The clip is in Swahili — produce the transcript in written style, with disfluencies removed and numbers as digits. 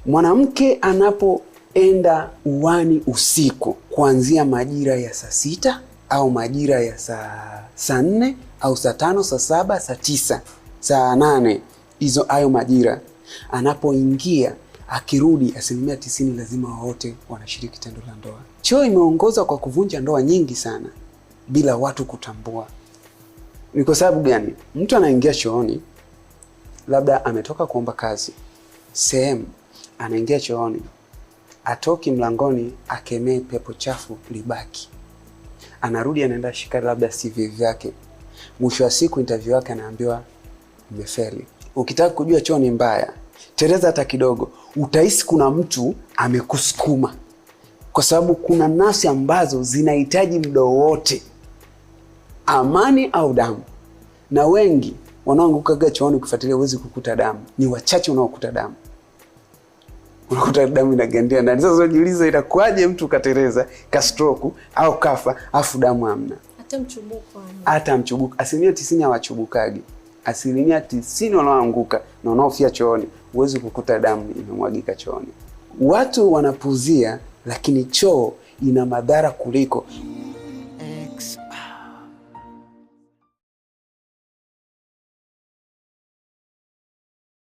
Mwanamke anapoenda uani usiku kuanzia majira ya saa 6 au majira ya saa 4 au saa 5, saa 7, saa 9, saa 8, hayo majira, anapoingia akirudi, 90% lazima wote wanashiriki tendo la ndoa. Choo imeongoza kwa kuvunja ndoa nyingi sana bila watu kutambua. Ni kwa sababu gani? Mtu anaingia chooni, labda ametoka kuomba kazi sehemu, anaingia chooni, atoki mlangoni akemee pepo chafu libaki, anarudi anaenda shika labda CV vyake, mwisho wa siku interview yake anaambiwa umefeli. Ukitaka kujua choo ni mbaya, tereza hata kidogo, utahisi kuna mtu amekusukuma, kwa sababu kuna nafsi ambazo zinahitaji muda wote amani au damu. Na wengi wanaoanguka chooni kufuatilia uwezi kukuta damu, ni wachache unaokuta damu. Unakuta damu inagandia ndani. Sasa unajiuliza itakuwaje mtu katereza, ka stroke au kafa afu damu hamna? Hata mchubuko. 90% hawachubukagi. 90% wanaoanguka na wanaofia chooni uwezi kukuta damu imemwagika chooni. Watu wanapuzia, lakini choo ina madhara kuliko.